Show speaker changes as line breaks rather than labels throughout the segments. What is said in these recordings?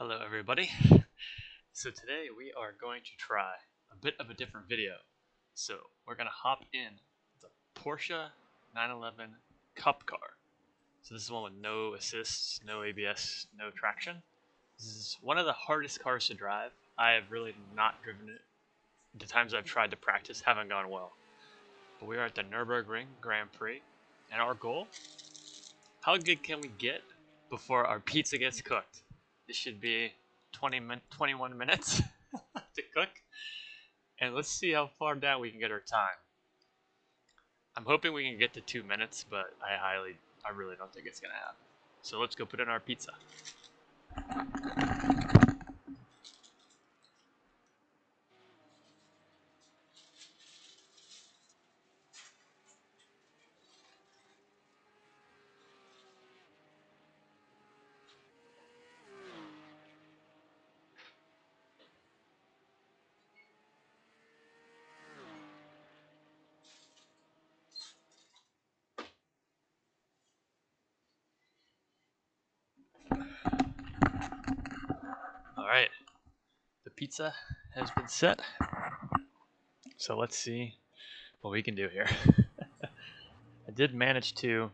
Hello everybody. So today we are going to try a bit of a different video. So we're going to hop in the Porsche 911 Cup car. So this is one with no assists, no ABS, no traction. This is one of the hardest cars to drive. I have really not driven it. The times I've tried to practice haven't gone well. But we are at the Nürburgring Grand Prix, and our goal, how good can we get before our pizza gets cooked? This should be 21 minutes to cook, and let's see how far down we can get our time. I'm hoping we can get to 2 minutes, but I really don't think it's gonna happen. So let's go put in our pizza. Alright, the pizza has been set, so let's see what we can do here. I did manage to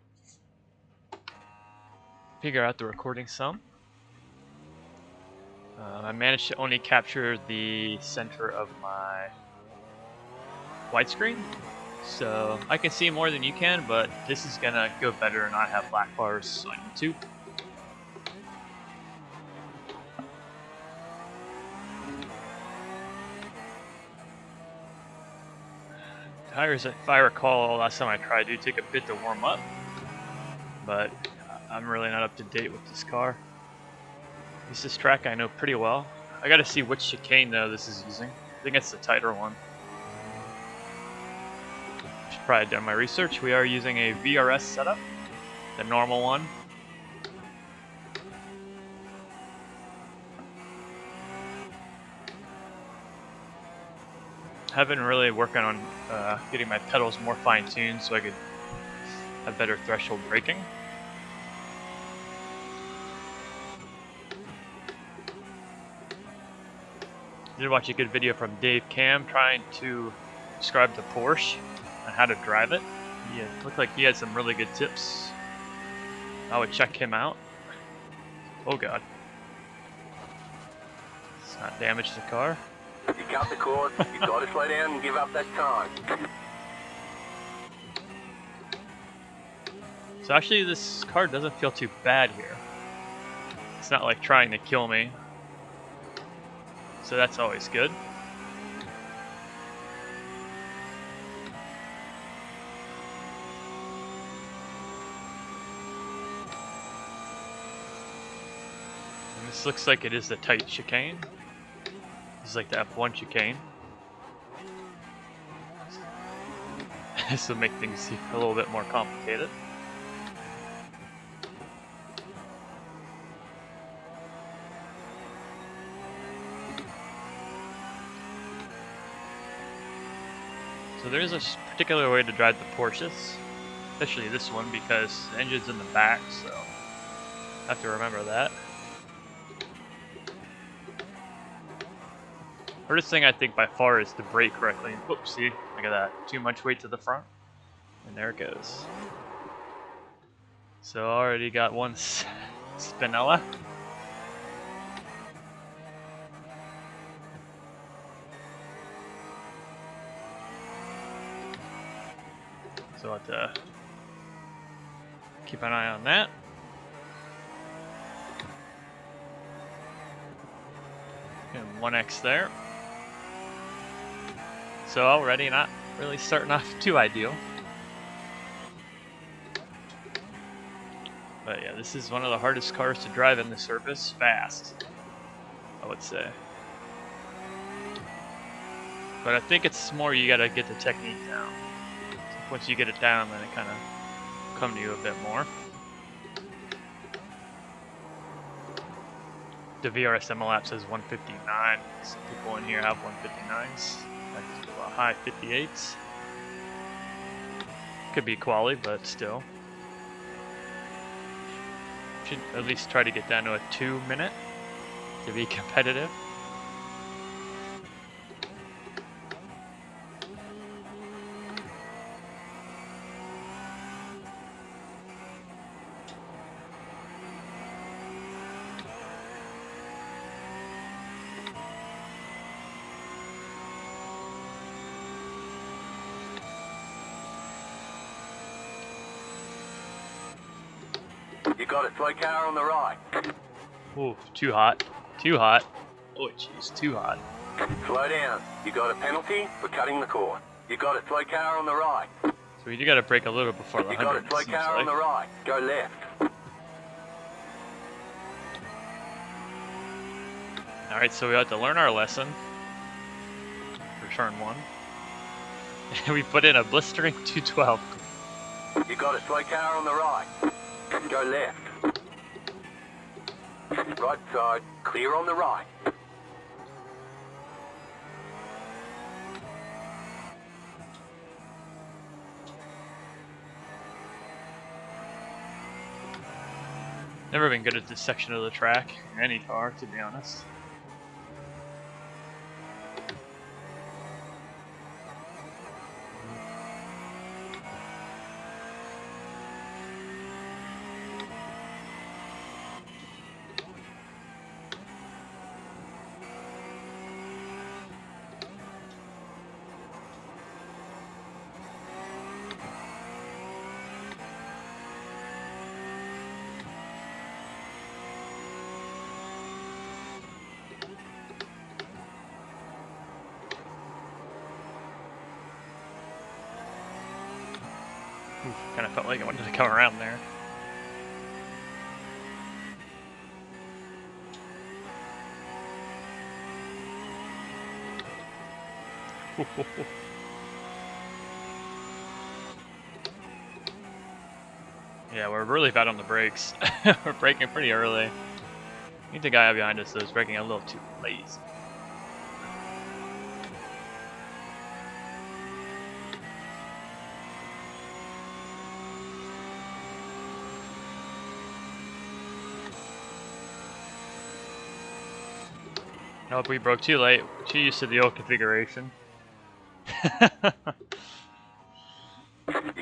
figure out the recording some. I managed to only capture the center of my widescreen, so I can see more than you can, but this is gonna go better and not have black bars on YouTube. Tires, if I recall, last time I tried, do take a bit to warm up, but I'm really not up to date with this car. This track I know pretty well. I gotta see which chicane though this is using. I think it's the tighter one. Should probably have done my research. We are using a VRS setup, the normal one. I've been really working on getting my pedals more fine-tuned so I could have better threshold braking. I did watch a good video from Dave Cam trying to describe the Porsche and how to drive it. It looked like he had some really good tips. I would check him out. Oh god. Let's not damage the car.
You got the course, you got to slow down and give up that time.
So actually this car doesn't feel too bad here. It's not like trying to kill me. So that's always good. And this looks like it is the tight chicane. This is like the F1 chicane. This will make things a little bit more complicated. So there is a particular way to drive the Porsches, especially this one because the engine's in the back, so I have to remember that. Hardest thing I think by far is to brake correctly. Oopsie, look at that. Too much weight to the front. And there it goes. So I already got one spinella. So I'll have to keep an eye on that. And 1x there. So already not really starting off too ideal. But yeah, this is one of the hardest cars to drive in the surface fast, I would say. But I think it's more you gotta get the technique down. Once you get it down, then it kind of come to you a bit more. The VRS MLAP says 159. Some people in here have 159s. Like high 58s. Could be quality, but still. Should at least try to get down to a 2 minute. to be competitive.
You got it, slow car on the right.
Ooh, too hot. Too hot. Oh, jeez, too hot.
Slow down. You got a penalty for cutting the corner. You got it, slow car on the right.
So we do got to break a little before the
You got
100.
it, slow car on the right. Go left.
All right, so we have to learn our lesson for turn 1. And we put in a blistering 212.
You got it, slow car on the right. Go left. Right side, clear on the right.
Never been good at this section of the track, in any car, to be honest. Kind of felt like I wanted to come around there. Yeah, we're really bad on the brakes. We're braking pretty early. I think the guy behind us is braking a little too lazy. Nope, we broke too late. Too used to the old configuration.
You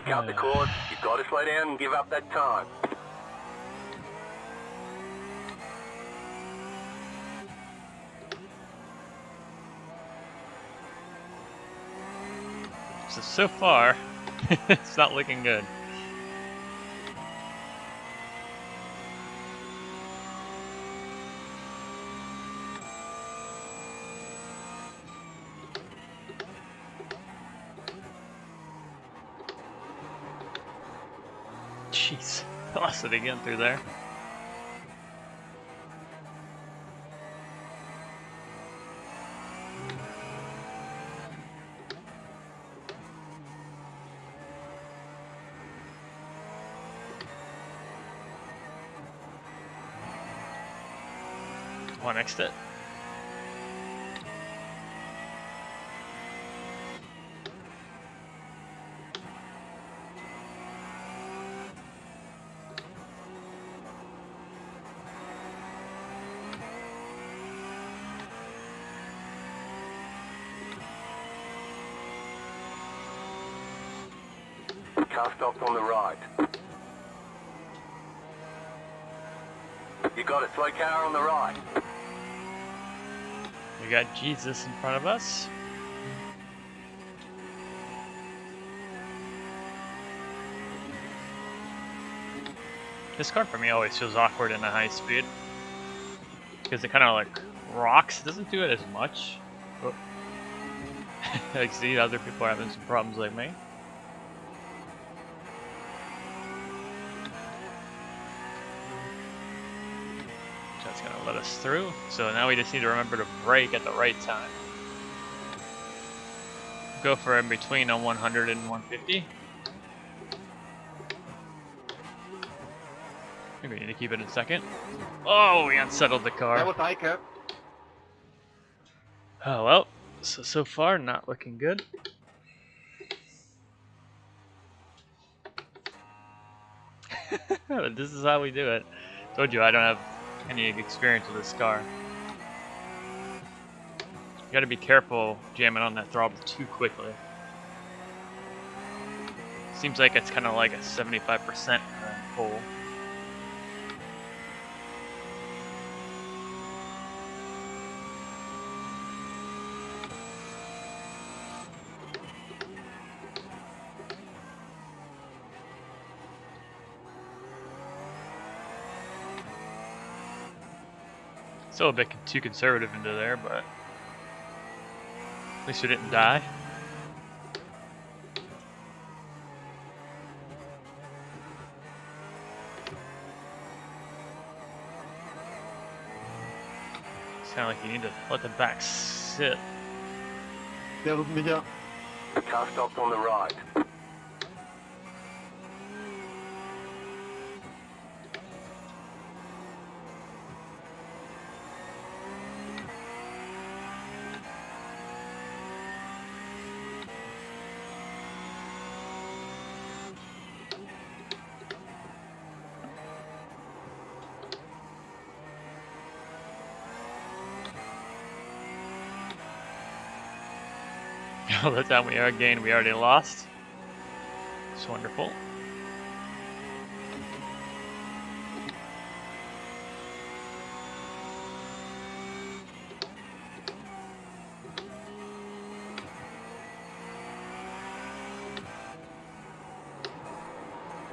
cut the cord. You got to slow down and give up that time.
So far, it's not looking good. Jeez, I lost it again through there. One exit.
Car stopped on the right. You got it, slow car on the right.
We got Jesus in front of us. This car for me always feels awkward in a high speed because it kind of like rocks. It doesn't do it as much. Oh. I see other people are having some problems like me. That's gonna let us through. So now we just need to remember to brake at the right time. Go for in between on 100 and 150. Maybe we need to keep it in second. Oh, we unsettled the car.
That was Iker.
Oh well, so far not looking good. This is how we do it. Told you I don't have any experience with this car. gotta be careful jamming on that throttle too quickly. Seems like it's kind of like a 75% pull. Still a bit too conservative into there, but at least we didn't die. Sound like you need to let the back sit.
Derop Mega.
The car stopped on the right.
All the time we gained, we already lost. It's wonderful.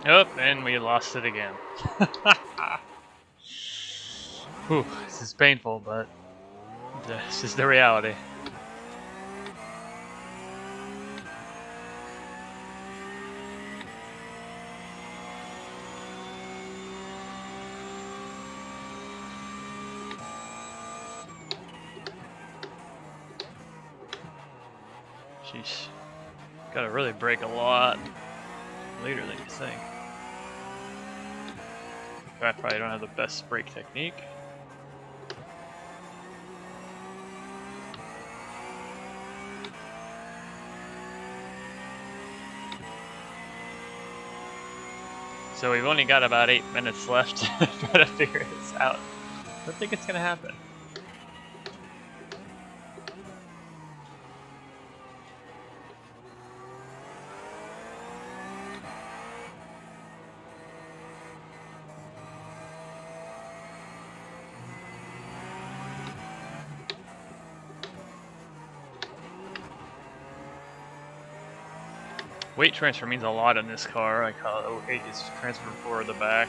Oh, and we lost it again. Whew, this is painful, but this is the reality. Sheesh. Gotta really brake a lot later than you think. I probably don't have the best brake technique. So we've only got about 8 minutes left to try to figure this out. I don't think it's gonna happen. Weight transfer means a lot in this car, like how the weight is transferred forward the back.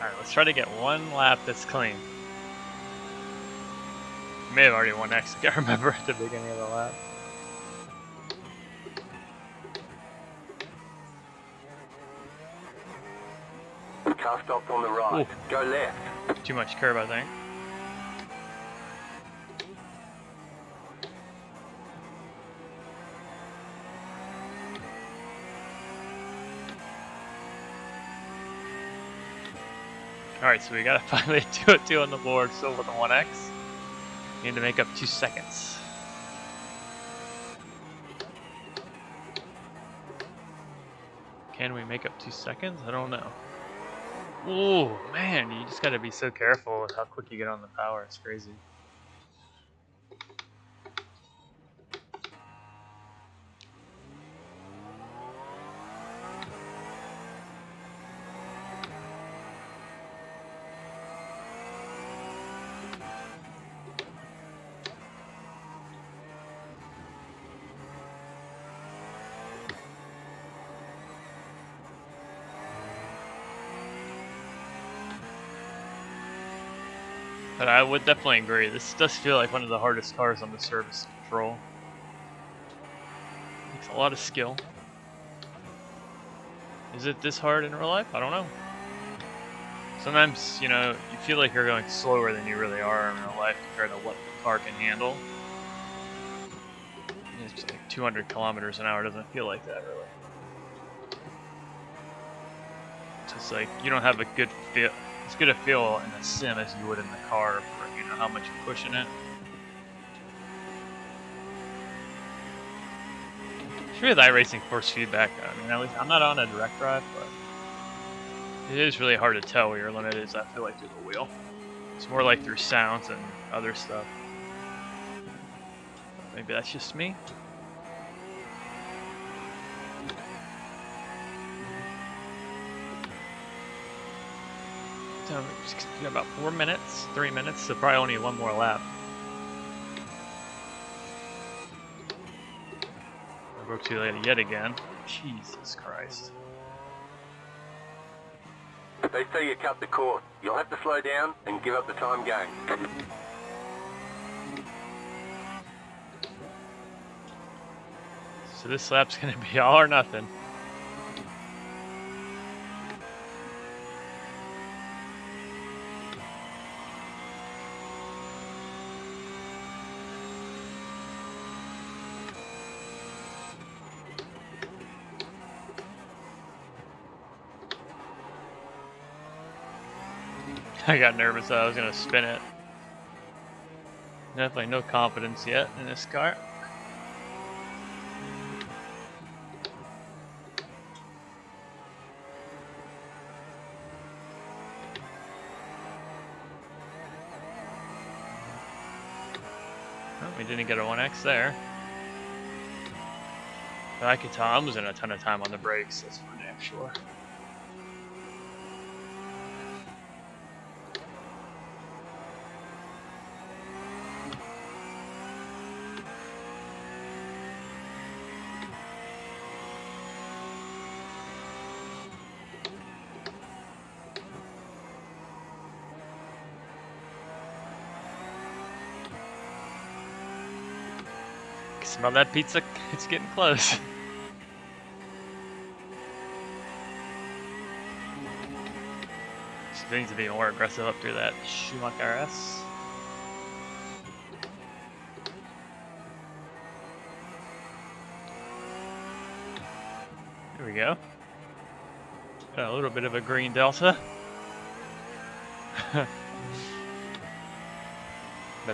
Alright, let's try to get one lap that's clean. May have already won X, I can't remember at the beginning of the lap.
The car stopped on the right.
Ooh.
Go left.
Too much curve, I think. Alright, so we gotta finally do it 2 on the board, still with the 1X. Need to make up 2 seconds. Can we make up 2 seconds? I don't know. Ooh, man, you just gotta be so careful with how quick you get on the power. It's crazy. But I would definitely agree. This does feel like one of the hardest cars on the service control. Takes a lot of skill. Is it this hard in real life? I don't know. Sometimes, you know, you feel like you're going slower than you really are in real life compared to what the car can handle. It's like 200 kilometers an hour doesn't feel like that, really. It's just like you don't have a good feel. As good a feel in a sim as you would in the car for, you know, how much you're pushing it. It's really the iRacing force feedback. I mean, at least I'm not on a direct drive, but it is really hard to tell where your limit is, I feel like, through the wheel. It's more like through sounds and other stuff. Maybe that's just me. So we got about 4 minutes, 3 minutes, so probably only one more lap. I broke too late yet again. Jesus Christ.
If they say you cut the course, you'll have to slow down and give up the time game.
So this lap's gonna be all or nothing. I got nervous that I was gonna spin it. Definitely no confidence yet in this car. Oh, we didn't get a 1x there. But I could tell I'm losing a ton of time on the brakes, that's for damn sure. Smell that pizza? It's getting close. She needs to be more aggressive up through that Schumacher S. Here we go. Got a little bit of a green delta. But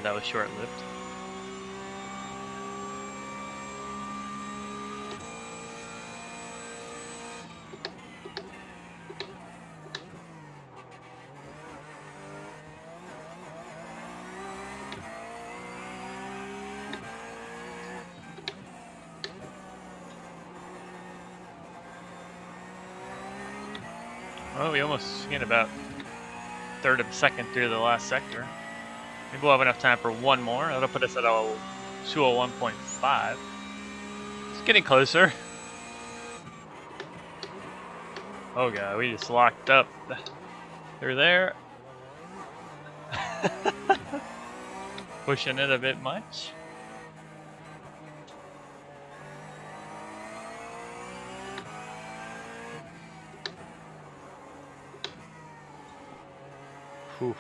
that was short-lived. Well, we almost get about a third of a second through the last sector. Maybe we'll have enough time for one more. That'll put us at a 201.5. It's getting closer. Oh god, we just locked up through there. Pushing it a bit much. Oof.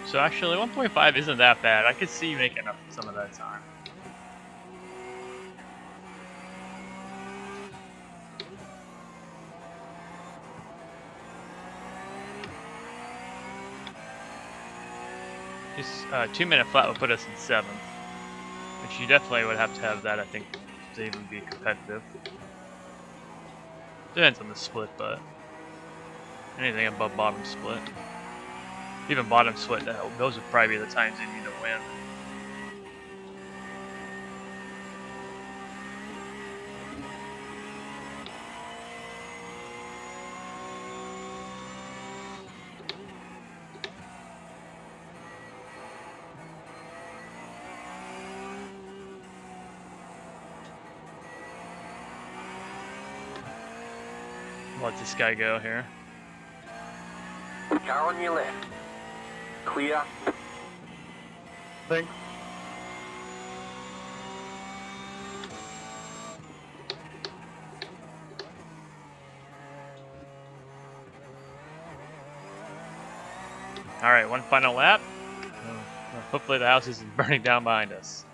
So actually 1.5 isn't that bad. I could see you making up some of that time. This 2-minute flat would put us in 7th. Which you definitely would have to have that, I think, to even be competitive. Depends on the split, but anything above bottom split. Even bottom split, those would probably be the times you need to win. let this guy go here.
Car on your left. Clear.
Thanks.
Alright, one final lap. Hopefully the house isn't burning down behind us.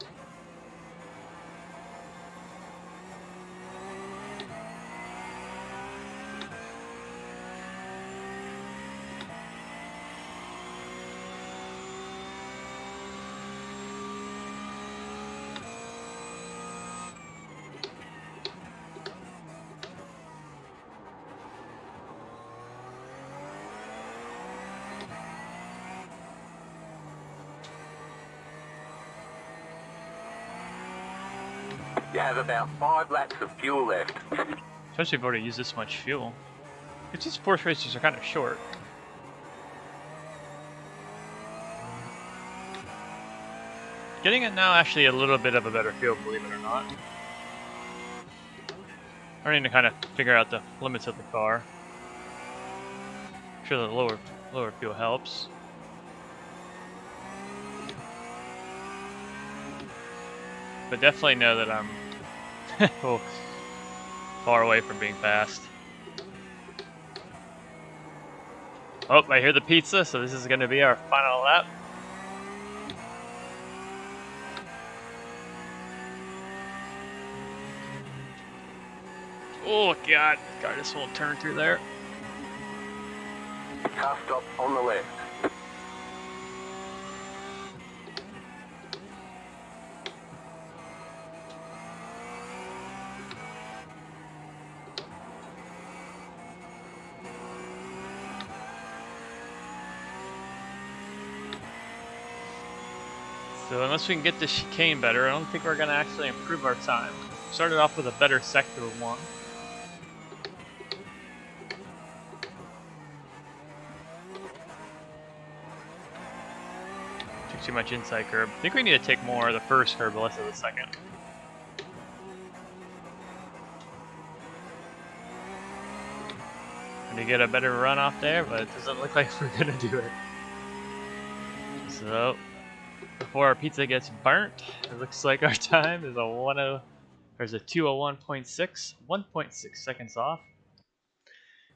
You have about 5 laps of fuel left.
Especially if we've already used this much fuel. Because these Porsche races are kind of short. Getting it now actually a little bit of a better feel, believe it or not. I need to kind of figure out the limits of the car. I'm sure the lower fuel helps. But definitely know that I'm oh, far away from being fast. Oh, I hear the pizza, so this is going to be our final lap. Oh god, car just won't turn through there.
Car stop on the left.
So unless we can get this chicane better, I don't think we're going to actually improve our time. Started off with a better sector 1. Took too much inside curb. I think we need to take more of the first curb, less of the second. To get a better run off there, but it doesn't look like we're going to do it. So, before our pizza gets burnt, it looks like our time is a 2:01.6, 1.6 seconds off.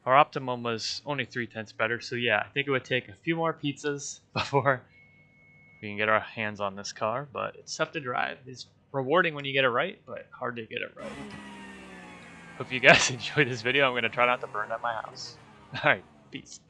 Our optimum was only 0.3 better, so yeah, I think it would take a few more pizzas before we can get our hands on this car, but it's tough to drive. It's rewarding when you get it right, but hard to get it right. Hope you guys enjoyed this video. I'm going to try not to burn down my house. Alright, peace.